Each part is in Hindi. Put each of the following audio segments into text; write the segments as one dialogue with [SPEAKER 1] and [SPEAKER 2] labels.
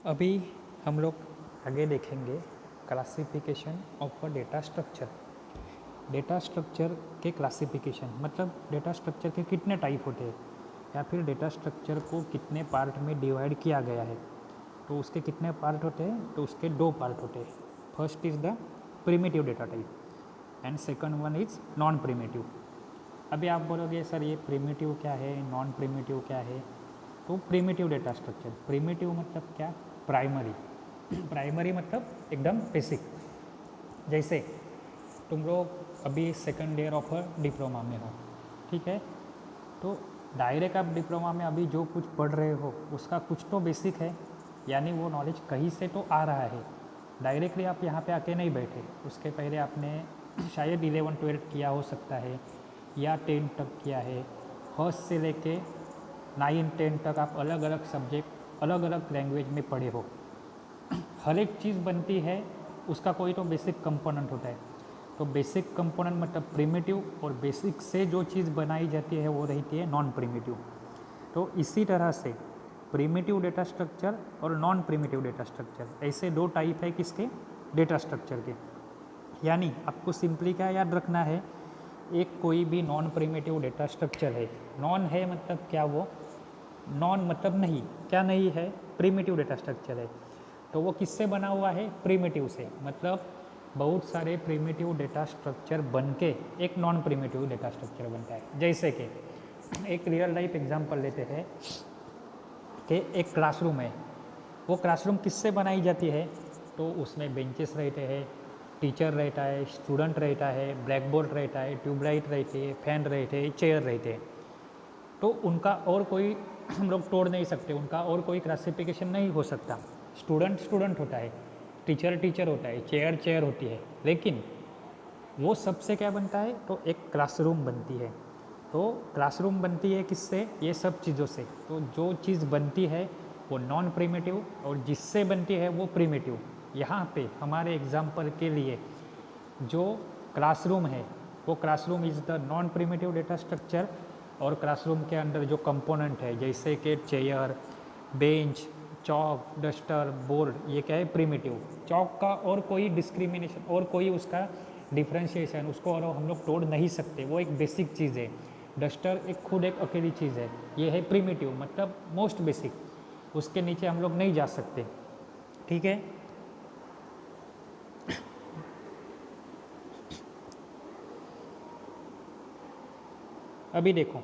[SPEAKER 1] अभी हम लोग आगे देखेंगे classification of a data structure. Data structure के क्लासिफिकेशन मतलब डेटा स्ट्रक्चर के कितने टाइप होते हैं या फिर डेटा स्ट्रक्चर को कितने पार्ट में डिवाइड किया गया है। तो उसके कितने पार्ट होते हैं, तो उसके दो पार्ट होते हैं। First is the primitive data type and second one is non primitive. अभी आप बोलोगे सर ये प्रिमिटिव क्या है, नॉन प्रिमिटिव क्या है। तो प्रिमिटिव डेटा स्ट्रक्चर, प्रिमिटिव मतलब क्या, प्राइमरी। प्राइमरी मतलब एकदम बेसिक। जैसे तुम लोग अभी सेकंड ईयर ऑफ डिप्लोमा में हो, ठीक है, तो डायरेक्ट आप डिप्लोमा में अभी जो कुछ पढ़ रहे हो उसका कुछ तो बेसिक है, यानी वो नॉलेज कहीं से तो आ रहा है। डायरेक्टली आप यहाँ पे आके नहीं बैठे, उसके पहले आपने शायद 11-12 किया हो सकता है या 10 तक किया है। फर्स्ट से लेके 9-10 तक आप अलग अलग सब्जेक्ट अलग अलग लैंग्वेज में पढ़े हो। हर एक चीज़ बनती है उसका कोई तो बेसिक कंपोनेंट होता है। तो बेसिक कंपोनेंट मतलब प्रिमिटिव, और बेसिक से जो चीज़ बनाई जाती है वो रहती है नॉन प्रिमिटिव। तो इसी तरह से प्रिमिटिव डेटा स्ट्रक्चर और नॉन प्रिमिटिव डेटा स्ट्रक्चर, ऐसे दो टाइप है किसके, डेटा स्ट्रक्चर के। यानी आपको सिंपली क्या याद रखना है, एक कोई भी नॉन प्रिमिटिव डेटा स्ट्रक्चर है। नॉन है मतलब क्या, वो नॉन मतलब नहीं, क्या नहीं है, प्रिमिटिव डेटा स्ट्रक्चर है। तो वो किससे बना हुआ है, प्रिमिटिव से। मतलब बहुत सारे प्रिमिटिव डेटा स्ट्रक्चर बन के एक नॉन प्रिमिटिव डेटा स्ट्रक्चर बनता है। जैसे कि एक रियल लाइफ एग्जांपल लेते हैं कि एक क्लासरूम है। वो क्लासरूम किससे बनाई जाती है, तो उसमें बेंचेस रहते हैं, टीचर रहता है, स्टूडेंट रहता है, ब्लैक बोर्ड रहता है, ट्यूबलाइट रहती है, फैन रहते हैं, चेयर रहते हैं। तो उनका और कोई हम लोग तोड़ नहीं सकते, उनका और कोई क्लासिफिकेशन नहीं हो सकता। स्टूडेंट स्टूडेंट होता है, टीचर टीचर होता है, चेयर चेयर होती है, लेकिन वो सबसे क्या बनता है, तो एक क्लासरूम बनती है। तो क्लासरूम बनती है किससे, ये सब चीज़ों से। तो जो चीज़ बनती है वो नॉन प्रिमिटिव और जिससे बनती है वो प्रिमिटिव। यहाँ पे हमारे एग्जाम्पल के लिए जो क्लासरूम है वो classroom is the non primitive data structure. और क्लासरूम के अंदर जो कंपोनेंट है जैसे कि चेयर, बेंच, चौक, डस्टर, बोर्ड, ये क्या है, प्रिमिटिव। चौक का और कोई डिस्क्रिमिनेशन और कोई उसका डिफ्रेंशिएशन उसको और हम लोग तोड़ नहीं सकते, वो एक बेसिक चीज़ है। डस्टर एक खुद एक अकेली चीज़ है, ये है प्रिमिटिव मतलब मोस्ट बेसिक, उसके नीचे हम लोग नहीं जा सकते, ठीक है। अभी देखो,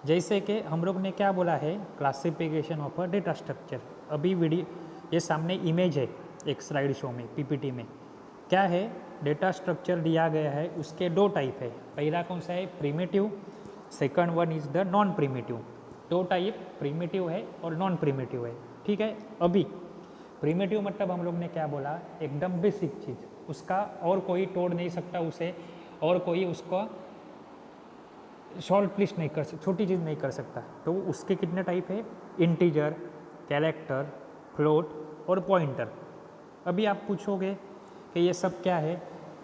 [SPEAKER 1] जैसे कि हम लोग ने क्या बोला है, classification of a data structure. अभी वीडियो ये सामने इमेज है एक स्लाइड शो में, पीपीटी में क्या है, डेटा स्ट्रक्चर दिया गया है, उसके दो टाइप है। पहला कौन सा है, primitive, second one is the non primitive. दो टाइप प्रिमिटिव है और नॉन प्रिमिटिव है, ठीक है। अभी प्रिमिटिव मतलब हम लोग ने क्या बोला, एकदम बेसिक चीज़, उसका और कोई तोड़ नहीं सकता उसे, और कोई उसको शॉर्ट लिस्ट नहीं कर सकता, छोटी चीज़ नहीं कर सकता। तो उसके कितने टाइप है, इंटीजर, कैरेक्टर, फ्लोट और पॉइंटर। अभी आप पूछोगे कि ये सब क्या है,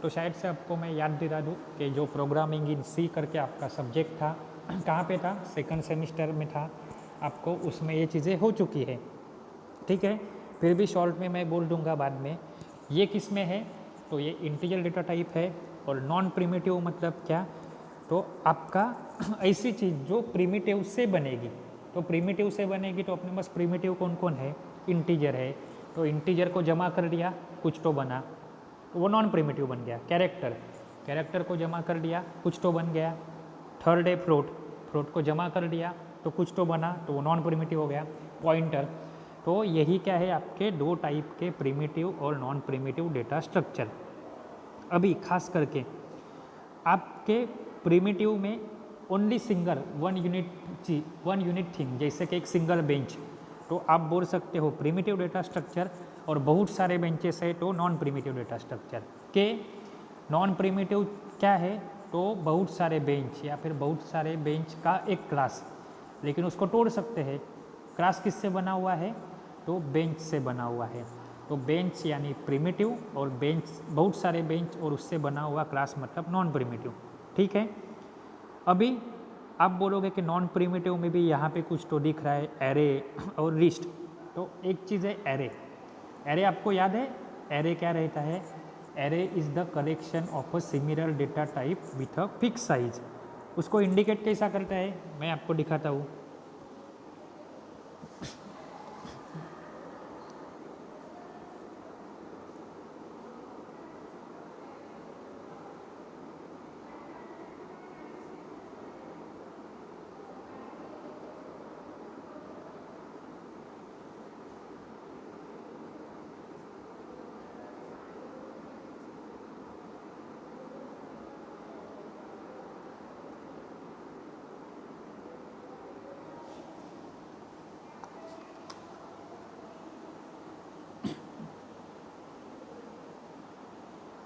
[SPEAKER 1] तो शायद से आपको मैं याद दिला दूँ कि जो प्रोग्रामिंग इन सी करके आपका सब्जेक्ट था, कहाँ पे था, सेकंड सेमिस्टर में था, आपको उसमें ये चीज़ें हो चुकी है, ठीक है। फिर भी शॉर्ट में मैं बोल दूंगा बाद में। ये किस में है, तो ये इंटीजर डेटा टाइप है। और नॉन प्रिमिटिव मतलब क्या, तो आपका ऐसी चीज़ जो प्रिमिटिव से बनेगी। तो प्रिमिटिव से बनेगी तो अपने पास प्रिमिटिव कौन कौन है, इंटीजर है, तो इंटीजर को जमा कर दिया कुछ तो बना, तो वो नॉन प्रिमिटिव बन गया। कैरेक्टर, कैरेक्टर को जमा कर दिया कुछ तो बन गया। थर्ड है फ्लोट, फ्लोट को जमा कर दिया तो कुछ तो बना, तो वो नॉन प्रिमिटिव हो गया। पॉइंटर, तो यही क्या है, आपके दो टाइप के प्रिमिटिव और नॉन प्रिमिटिव डेटा स्ट्रक्चर। अभी खास करके आपके प्रिमिटिव में only single one unit thing, जैसे कि एक सिंगल बेंच, तो आप बोल सकते हो प्रिमिटिव डेटा स्ट्रक्चर। और बहुत सारे बेंचेस है तो नॉन प्रिमिटिव डेटा स्ट्रक्चर के। नॉन प्रिमिटिव क्या है, तो बहुत सारे बेंच या फिर बहुत सारे बेंच का एक क्लास, लेकिन उसको तोड़ सकते हैं। क्लास किससे बना हुआ है, तो बेंच से बना हुआ है। तो बेंच यानी प्रिमिटिव, और बेंच बहुत सारे बेंच और उससे बना हुआ क्लास मतलब नॉन प्रिमिटिव, ठीक है। अभी आप बोलोगे कि नॉन प्रिमिटिव में भी यहाँ पे कुछ तो दिख रहा है, एरे और लिस्ट। तो एक चीज़ है एरे। एरे आपको याद है एरे क्या रहता है? Array is the collection of a similar data type with a fix size. उसको इंडिकेट कैसा करता है मैं आपको दिखाता हूँ।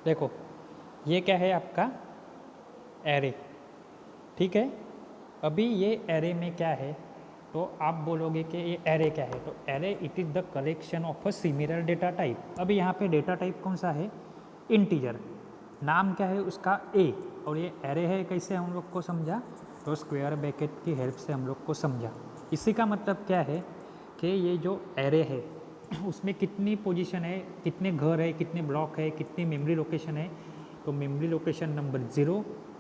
[SPEAKER 1] देखो ये क्या है आपका एरे, ठीक है। अभी ये एरे में क्या है तो आप बोलोगे कि ये एरे क्या है, तो array it is the collection of a similar data type. अभी यहाँ पे डेटा टाइप कौन सा है? इंटीजर। नाम क्या है उसका? ए। और ये एरे है, कैसे हम लोग को समझा? तो स्क्वायर ब्रैकेट की हेल्प से हम लोग को समझा। इसी का मतलब क्या है कि ये जो एरे है उसमें कितनी पोजीशन है, कितने घर है, कितने ब्लॉक है, कितनी मेमोरी लोकेशन है। तो memory location number 0,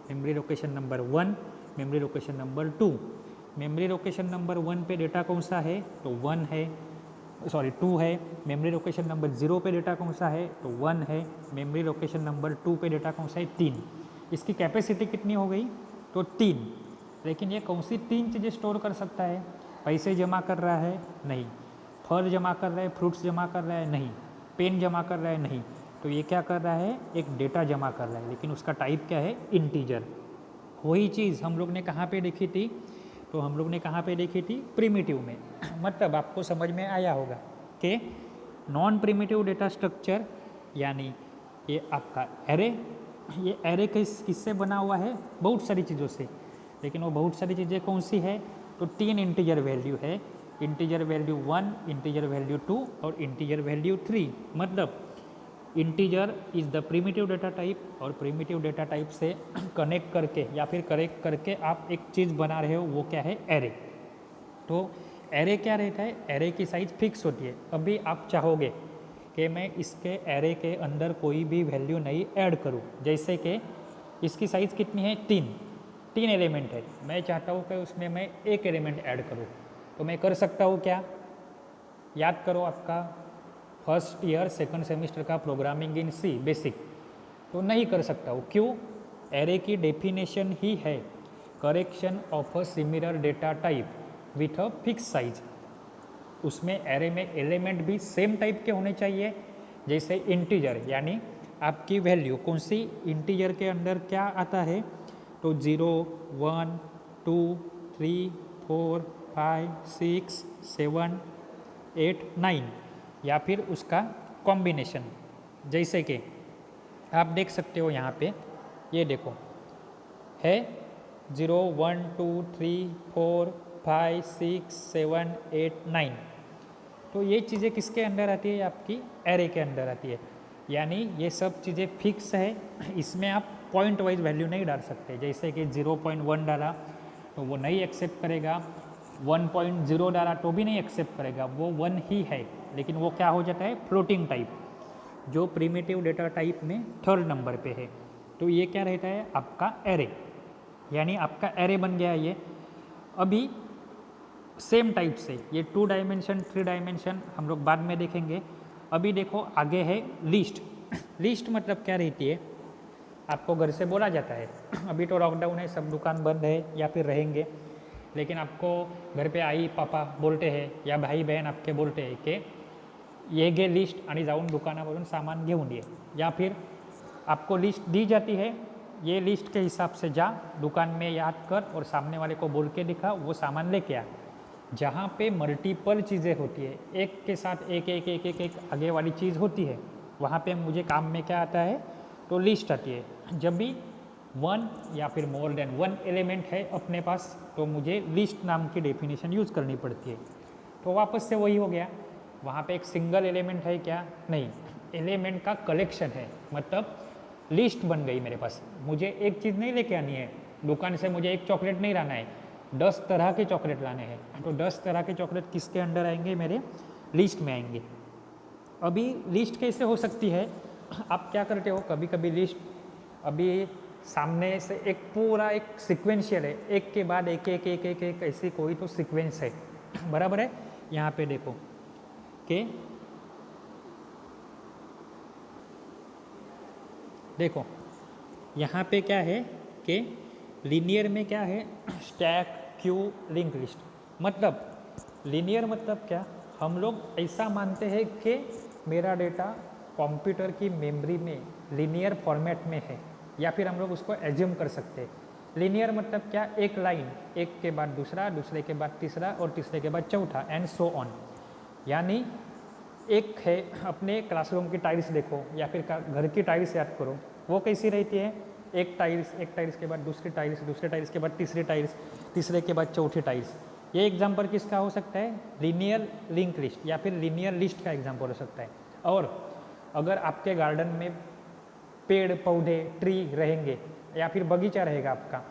[SPEAKER 1] memory location number 1, memory location number 2। Memory location number 1 पे डेटा कौन सा है? तो 1 है, सॉरी 2 है। मेमोरी लोकेशन नंबर 0 पे डेटा कौन सा है? तो 1 है। मेमोरी लोकेशन नंबर 2 पे डेटा कौन सा है? 3। इसकी कैपेसिटी कितनी हो गई? तो 3। लेकिन ये कौन सी 3 चीज़ें स्टोर कर सकता है? पैसे जमा कर रहा है? नहीं। फल जमा कर रहा है, फ्रूट्स जमा कर रहा है? नहीं। पेन जमा कर रहा है? नहीं। तो ये क्या कर रहा है? एक डेटा जमा कर रहा है, लेकिन उसका टाइप क्या है? इंटीजर। वही चीज़ हम लोग ने कहाँ पे देखी थी? तो हम लोग ने कहाँ पे देखी थी? प्रिमिटिव में। मतलब आपको समझ में आया होगा कि नॉन प्रिमिटिव डेटा स्ट्रक्चर यानी ये आपका एरे, ये एरे किससे बना हुआ है? बहुत सारी चीज़ों से। लेकिन वो बहुत सारी चीज़ें कौन सी है? तो 3 इंटीजर वैल्यू है। इंटीजर वैल्यू 1, इंटीजर वैल्यू 2 और इंटीजर वैल्यू 3। मतलब integer is the primitive data type, और प्रिमिटिव डेटा टाइप से कनेक्ट करके या फिर करेक्ट करके आप एक चीज़ बना रहे हो, वो क्या है? एरे। तो एरे क्या रहता है? एरे की साइज़ फिक्स होती है। अभी आप चाहोगे कि मैं इसके एरे के अंदर कोई भी वैल्यू नहीं ऐड करूं, जैसे कि इसकी साइज़ कितनी है? 3 एलिमेंट है। मैं चाहता हूं कि उसमें मैं एक एलिमेंट ऐड करूं, तो मैं कर सकता हूं क्या? याद करो आपका फर्स्ट ईयर सेकंड सेमेस्टर का प्रोग्रामिंग इन सी बेसिक। तो नहीं कर सकता हूँ। क्यों? एरे की डेफिनेशन ही है correction of a similar data type with a fix size. उसमें एरे में एलिमेंट भी सेम टाइप के होने चाहिए, जैसे इंटीजर यानी आपकी वैल्यू कौन सी? इंटीजर के अंदर क्या आता है? तो 0, 1, 2, 3, 4, 5, 6, 7, 8, 9 या फिर उसका कॉम्बिनेशन। जैसे कि आप देख सकते हो यहाँ पे, ये देखो है 0, 1, 2, 3, 4, 5, 6, 7, 8, 9। तो ये चीज़ें किसके अंदर आती है? आपकी एरे के अंदर आती है। यानी ये सब चीज़ें फिक्स है, इसमें आप पॉइंट वाइज वैल्यू नहीं डाल सकते। जैसे कि 0.1 डाला तो वो नहीं एक्सेप्ट करेगा, 1.0 डाला तो भी नहीं एक्सेप्ट करेगा, वो 1 ही है। लेकिन वो क्या हो जाता है? फ्लोटिंग टाइप, जो प्रिमिटिव डेटा टाइप में 3rd नंबर पे है। तो ये क्या रहता है? आपका एरे। यानी आपका एरे बन गया ये। अभी सेम टाइप से ये 2 डायमेंशन 3 डायमेंशन हम लोग बाद में देखेंगे। अभी देखो आगे है लिस्ट। लिस्ट मतलब क्या रहती है? आपको घर से बोला जाता है अभी तो लॉकडाउन है, सब दुकान बंद है या फिर रहेंगे, लेकिन आपको घर पे आई पापा बोलते हैं या भाई बहन आपके बोलते हैं कि ये गे लिस्ट आणि जाऊन दुकानावरून सामान घेऊन ये, या फिर आपको लिस्ट दी जाती है, ये लिस्ट के हिसाब से जा दुकान में, याद कर और सामने वाले को बोल के दिखा, वो सामान लेके आ। जहाँ पे मल्टीपल चीज़ें होती है, एक के साथ एक एक एक एक एक आगे वाली चीज़ होती है, वहाँ पे मुझे काम में क्या आता है? तो लिस्ट आती है। जब भी 1 या फिर मोर देन 1 एलिमेंट है अपने पास, तो मुझे लिस्ट नाम की डेफिनेशन यूज़ करनी पड़ती है। तो वापस से वही हो गया, वहाँ पे एक सिंगल एलिमेंट है क्या? नहीं, एलिमेंट का कलेक्शन है। मतलब लिस्ट बन गई मेरे पास। मुझे एक चीज़ नहीं लेके आनी है दुकान से, मुझे एक चॉकलेट नहीं लाना है, 10 तरह के चॉकलेट लाने हैं। तो 10 तरह के चॉकलेट किसके अंडर आएंगे? मेरे लिस्ट में आएंगे। अभी लिस्ट कैसे हो सकती है, आप क्या करते हो, कभी कभी लिस्ट अभी सामने से एक पूरा एक सिक्वेंशियल है, एक के बाद एक एक एक एक एक ऐसी कोई तो सीक्वेंस है, बराबर है। यहाँ पे देखो कि देखो यहाँ पे क्या है कि लीनियर में क्या है, स्टैक क्यू लिंक लिस्ट। मतलब लीनियर मतलब क्या, हम लोग ऐसा मानते हैं कि मेरा डेटा कंप्यूटर की मेमोरी में लीनियर फॉर्मेट में है, या फिर हम लोग उसको एज्यूम कर सकते हैं। लीनियर मतलब क्या, एक लाइन, एक के बाद दूसरा, दूसरे के बाद तीसरा और तीसरे के बाद चौथा एंड सो ऑन। यानी एक है, अपने क्लासरूम की टाइल्स देखो या फिर घर की टाइल्स याद करो, वो कैसी रहती है, एक टाइल्स के बाद दूसरी टाइल्स, दूसरे टाइल्स के बाद तीसरी टाइल्स, तीसरे के बाद चौथी टाइल्स। ये एग्जाम्पल किसका हो सकता है, लीनियर लिंक लिस्ट या फिर लीनियर लिस्ट का एग्जाम्पल हो सकता है। और अगर आपके गार्डन में पेड़ पौधे ट्री रहेंगे या फिर बगीचा रहेगा आपका,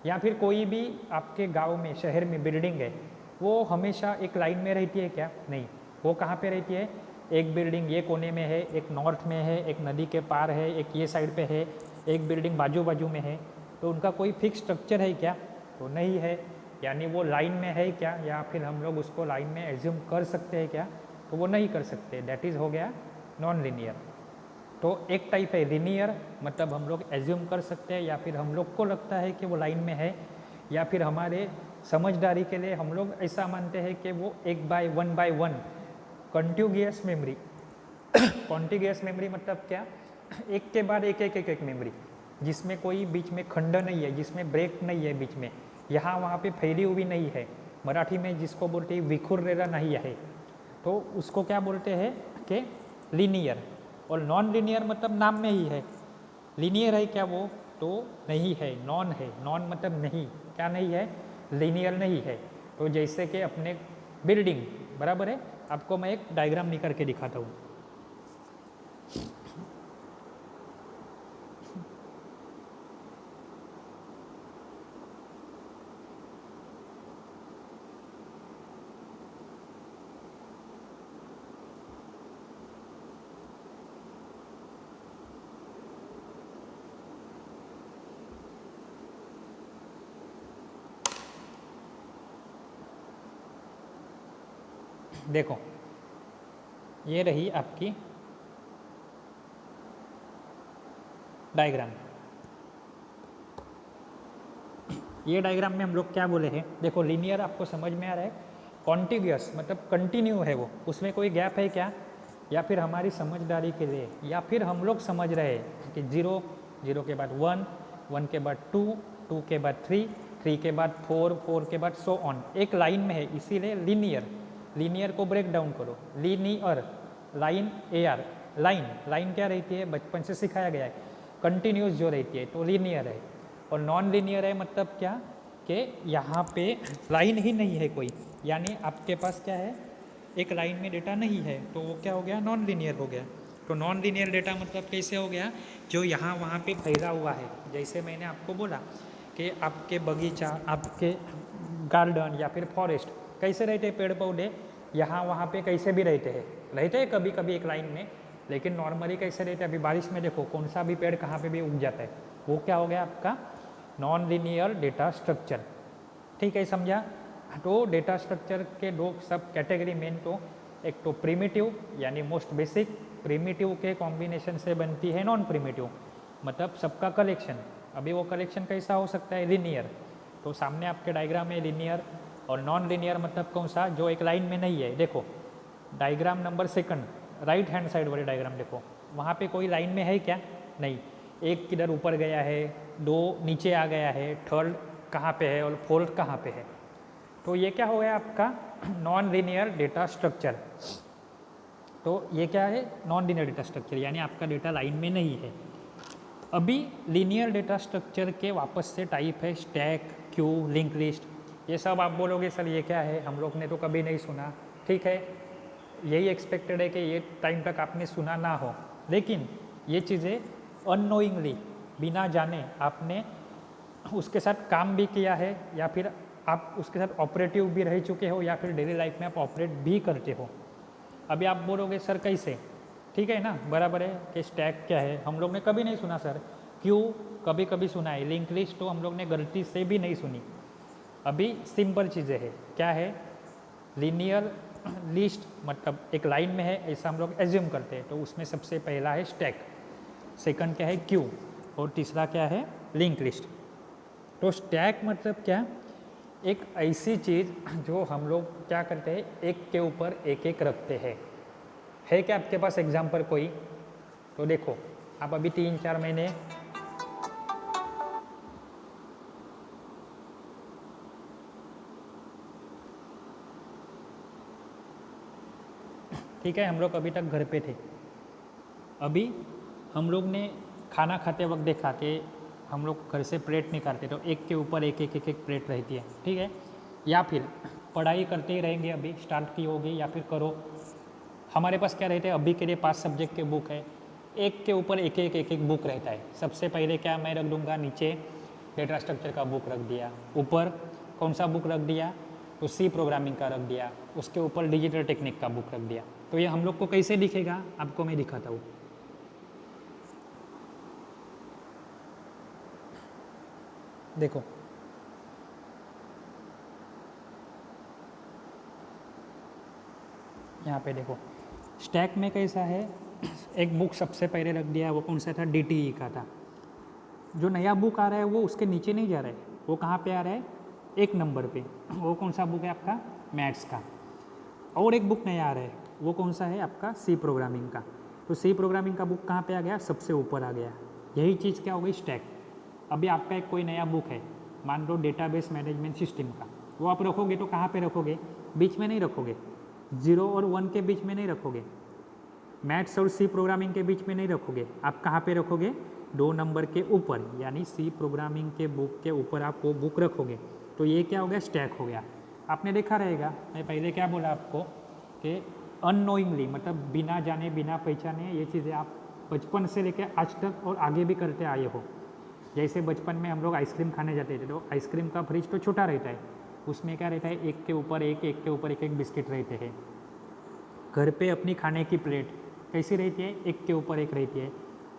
[SPEAKER 1] या फिर कोई भी आपके गांव में शहर में बिल्डिंग है, वो हमेशा एक लाइन में रहती है क्या, नहीं, वो कहाँ पे रहती है, एक बिल्डिंग ये कोने में है, एक नॉर्थ में है, एक नदी के पार है, एक ये साइड पे है, एक बिल्डिंग बाजू बाजू में है। तो उनका कोई फिक्स स्ट्रक्चर है क्या, तो नहीं है। यानी वो लाइन में है क्या, या फिर हम लोग उसको लाइन में एज्यूम कर सकते हैं क्या, तो वो नहीं कर सकते। दैट इज़ हो गया नॉन लीनियर। तो एक टाइप है लीनियर, मतलब हम लोग एज्यूम कर सकते हैं या फिर हम लोग को लगता है कि वो लाइन में है, या फिर हमारे समझदारी के लिए हम लोग ऐसा मानते हैं कि वो एक by one contiguous memory. Contiguous memory मतलब क्या, एक के बाद एक एक एक एक मेमोरी, जिसमें कोई बीच में खंड नहीं है, जिसमें ब्रेक नहीं है बीच में, यहाँ वहाँ पे फैली हुई नहीं है। मराठी में जिसको बोलते हैं विखुरलेला नहीं है, तो उसको क्या बोलते हैं कि लीनियर। और नॉन लीनियर मतलब नाम में ही है, लीनियर है क्या वो, तो नहीं है, नॉन है। नॉन मतलब नहीं, क्या नहीं है, लीनियर नहीं है। तो जैसे कि अपने बिल्डिंग, बराबर है, आपको मैं एक डायग्राम निकाल के दिखाता हूँ। देखो ये रही आपकी डायग्राम। ये डायग्राम में हम लोग क्या बोले हैं, देखो लीनियर आपको समझ में आ रहा है, कॉन्टिग्यूअस मतलब कंटिन्यू है वो, उसमें कोई गैप है क्या, या फिर हमारी समझदारी के लिए, या फिर हम लोग समझ रहे हैं कि 0, 0 के बाद 1, 1 के बाद 2, 2 के बाद 3, 3 के बाद 4, 4 के बाद सो ऑन, एक लाइन में है, इसीलिए लीनियर। लीनियर को ब्रेक डाउन करो, linear, line AR, line, line क्या रहती है, बचपन से सिखाया गया है, कंटिन्यूस जो रहती है, तो लीनियर है। और नॉन लीनियर है मतलब क्या, कि यहाँ पे लाइन ही नहीं है कोई, यानी आपके पास क्या है, एक लाइन में डेटा नहीं है, तो वो क्या हो गया, नॉन लीनियर हो गया। तो नॉन लीनियर डेटा मतलब कैसे हो गया, जो यहाँ वहाँ पे फैला हुआ है। जैसे मैंने आपको बोला कि आपके बगीचा, आपके गार्डन या फिर फॉरेस्ट कैसे रहते हैं, पेड़ पौधे यहाँ वहाँ पे कैसे भी रहते हैं कभी कभी एक लाइन में, लेकिन नॉर्मली कैसे रहते हैं, अभी बारिश में देखो कौन सा भी पेड़ कहाँ पे भी उग जाता है, वो क्या हो गया आपका नॉन लीनियर डेटा स्ट्रक्चर। ठीक है, समझा। तो डेटा स्ट्रक्चर के दो सब कैटेगरी मेन, तो एक तो प्रिमिटिव यानी मोस्ट बेसिक, प्रिमिटिव के कॉम्बिनेशन से बनती है नॉन प्रिमिटिव, मतलब सबका कलेक्शन। अभी वो कलेक्शन कैसा हो सकता है, लीनियर। तो सामने आपके डायग्राम में लीनियर, और नॉन लीनियर मतलब कौन सा, जो एक लाइन में नहीं है। देखो diagram number 2 right hand side वाले डायग्राम देखो, वहाँ पे कोई लाइन में है क्या, नहीं, एक किधर ऊपर गया है, 2 नीचे आ गया है, थर्ड कहाँ पे है और फोर्थ कहाँ पे है। तो ये क्या हो गया आपका नॉन लीनियर डेटा स्ट्रक्चर। तो ये क्या है, नॉन लीनियर डेटा स्ट्रक्चर, यानी आपका डेटा लाइन में नहीं है। अभी लीनियर डेटा स्ट्रक्चर के वापस से टाइप है स्टैक, क्यू, लिंक लिस्ट। ये सब आप बोलोगे सर ये क्या है, हम लोग ने तो कभी नहीं सुना। ठीक है, यही एक्सपेक्टेड है कि ये टाइम तक आपने सुना ना हो, लेकिन ये चीज़ें अननोइंगली, बिना जाने आपने उसके साथ काम भी किया है, या फिर आप उसके साथ ऑपरेटिव भी रह चुके हो, या फिर डेली लाइफ में आप ऑपरेट भी करते हो। अभी आप बोलोगे सर कैसे, ठीक है ना, बराबर है कि स्टैक क्या है, हम लोग ने कभी नहीं सुना सर, क्यों, कभी कभी सुना है, लिंक लिस्ट तो हम लोग ने गलती से भी नहीं सुनी। अभी सिंपल चीज़ें हैं, क्या है, लीनियर लिस्ट मतलब एक लाइन में है ऐसा हम लोग एज्यूम करते हैं, तो उसमें सबसे पहला है स्टैक, सेकंड क्या है क्यू, और तीसरा क्या है लिंक लिस्ट। तो स्टैक मतलब क्या, एक ऐसी चीज़ जो हम लोग क्या करते हैं, एक के ऊपर एक एक रखते हैं। है क्या आपके पास एग्जाम्पल कोई? तो देखो आप अभी 3-4 महीने ठीक है, हम लोग अभी तक घर पे थे, अभी हम लोग ने खाना खाते वक्त देखा कि हम लोग घर से प्लेट निकालते तो एक के ऊपर एक एक एक एक प्लेट रहती है, ठीक है, या फिर पढ़ाई करते ही रहेंगे, अभी स्टार्ट की होगी या फिर करो, हमारे पास क्या रहते हैं, अभी के लिए 5 सब्जेक्ट के बुक है, एक के ऊपर एक एक एक एक बुक रहता है। सबसे पहले क्या मैं रख दूंगा, नीचे डेटा स्ट्रक्चर का बुक रख दिया, ऊपर कौन सा बुक रख दिया, तो सी प्रोग्रामिंग का रख दिया, उसके ऊपर डिजिटल टेक्निक का बुक रख दिया। तो ये हम लोग को कैसे दिखेगा, आपको मैं दिखाता हूँ। देखो यहाँ पे देखो स्टैक में कैसा है, एक बुक सबसे पहले रख दिया, वो कौन सा था, DTE का था। जो नया बुक आ रहा है वो उसके नीचे नहीं जा रहा है, वो कहाँ पे आ रहा है, एक नंबर पे, वो कौन सा बुक है आपका, मैथ्स का। और एक बुक नया आ रहा है, वो कौन सा है आपका, सी प्रोग्रामिंग का। तो सी प्रोग्रामिंग का बुक कहाँ पे आ गया, सबसे ऊपर आ गया। यही चीज़ क्या हो गई, स्टैक। अभी आपका एक कोई नया बुक है, मान लो डेटाबेस मैनेजमेंट सिस्टम का, वो आप रखोगे तो कहाँ पे रखोगे, बीच में नहीं रखोगे, 0 और 1 के बीच में नहीं रखोगे, मैथ्स और सी प्रोग्रामिंग के बीच में नहीं रखोगे, आप कहाँ पे रखोगे, 2 नंबर के ऊपर, यानी सी प्रोग्रामिंग के बुक के ऊपर आप वो बुक रखोगे। तो ये क्या हो गया, स्टैक हो गया। आपने देखा रहेगा, मैं पहले क्या बोला आपको कि अननोइंगली मतलब बिना जाने बिना पहचाने ये चीज़ें आप बचपन से लेकर आज तक और आगे भी करते आए हो। जैसे बचपन में हम लोग आइसक्रीम खाने जाते थे, तो आइसक्रीम का फ्रिज तो छोटा रहता है, उसमें क्या रहता है, एक के ऊपर एक, एक के ऊपर एक एक बिस्किट रहते हैं। घर पे अपनी खाने की प्लेट कैसी रहती है, एक के ऊपर एक रहती है।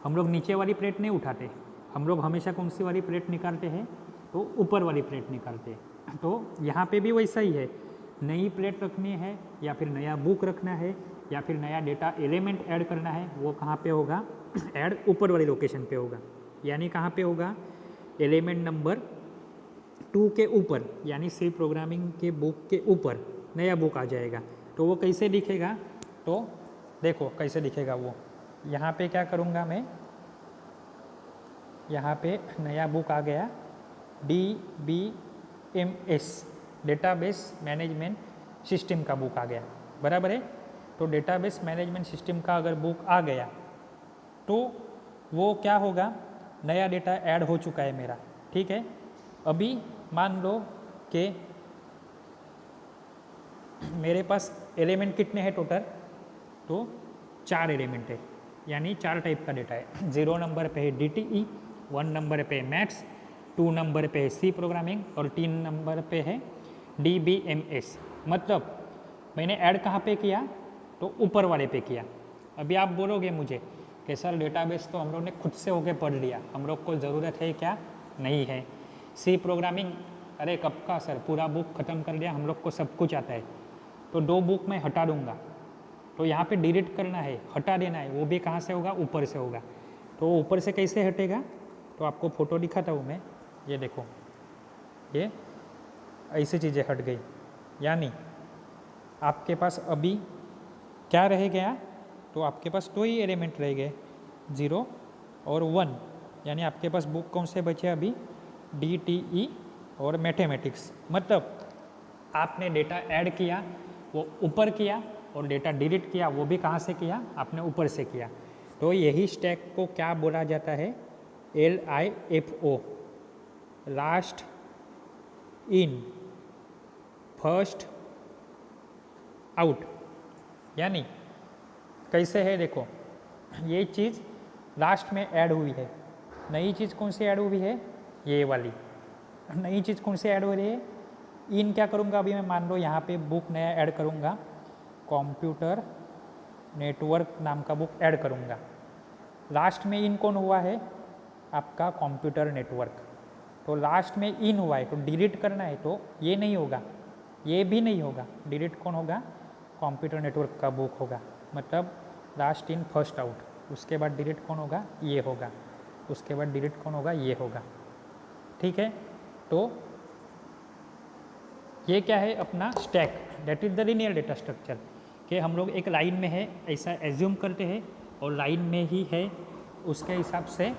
[SPEAKER 1] हम लोग नीचे वाली प्लेट नहीं उठाते, हम लोग हमेशा कौन सी वाली प्लेट निकालते हैं, तो ऊपर वाली प्लेट निकालते हैं। तो यहाँ पे भी वैसा ही है, नई प्लेट रखनी है या फिर नया बुक रखना है या फिर नया डेटा एलिमेंट ऐड करना है, वो कहाँ पे होगा, ऐड ऊपर वाली लोकेशन पे होगा। यानी कहाँ पे होगा, एलिमेंट नंबर 2 के ऊपर, यानी सी प्रोग्रामिंग के बुक के ऊपर नया बुक आ जाएगा। तो वो कैसे दिखेगा, तो देखो कैसे दिखेगा वो, यहाँ पे क्या करूँगा मैं, यहाँ पे नया बुक आ गया, DBMS डेटाबेस मैनेजमेंट सिस्टम का बुक आ गया, बराबर है। तो डेटाबेस मैनेजमेंट सिस्टम का अगर बुक आ गया तो वो क्या होगा, नया डेटा ऐड हो चुका है मेरा, ठीक है। अभी मान लो कि मेरे पास एलिमेंट कितने हैं टोटल, तो 4 एलिमेंट है, यानी 4 टाइप का डेटा है। 0 नंबर पे है DTE, 1 नंबर पे है मैथ्स, 2 नंबर पे है सी प्रोग्रामिंग और 3 नंबर पे है DBMS। मतलब मैंने ऐड कहाँ पे किया, तो ऊपर वाले पे किया। अभी आप बोलोगे मुझे कि सर डेटाबेस तो हम लोग ने खुद से होके पढ़ लिया, हम लोग को ज़रूरत है क्या, नहीं है। सी प्रोग्रामिंग, अरे कब का सर, पूरा बुक ख़त्म कर लिया, हम लोग को सब कुछ आता है। तो 2 बुक मैं हटा दूंगा, तो यहाँ पे डिलीट करना है, हटा देना है, वो भी कहाँ से होगा, ऊपर से होगा। तो ऊपर से कैसे हटेगा, तो आपको फ़ोटो दिखाता हूँ मैं, ये देखो, ये ऐसी चीज़ें हट गई। यानी आपके पास अभी क्या रह गया, तो आपके पास 2 ही एलिमेंट रह गए, 0 और 1, यानी आपके पास बुक कौन से बचे अभी, DTE और मैथमेटिक्स। मतलब आपने डेटा ऐड किया वो ऊपर किया, और डेटा डिलीट किया वो भी कहाँ से किया, आपने ऊपर से किया। तो यही स्टैक को क्या बोला जाता है, LIFO, last in first out. यानी कैसे है, देखो ये चीज़ लास्ट में ऐड हुई है, नई चीज़ कौन सी ऐड हुई है, ये वाली नई चीज़ कौन सी ऐड हो रही है, इन क्या करूँगा, अभी मैं मान लो यहाँ पे बुक नया ऐड करूँगा, कंप्यूटर नेटवर्क नाम का बुक ऐड करूँगा। लास्ट में इन कौन हुआ है? आपका कंप्यूटर नेटवर्क। तो लास्ट में इन हुआ है तो डिलीट करना है तो ये नहीं होगा, ये भी नहीं होगा, डिलीट कौन होगा? कंप्यूटर नेटवर्क का बुक होगा, मतलब लास्ट इन फर्स्ट आउट। उसके बाद डिलीट कौन होगा? ये होगा। उसके बाद डिलीट कौन होगा? ये होगा। ठीक है, तो ये क्या है? अपना stack, that is the linear data structure. कि हम लोग एक लाइन में है ऐसा एज्यूम करते हैं और लाइन में ही है, उसके हिसाब से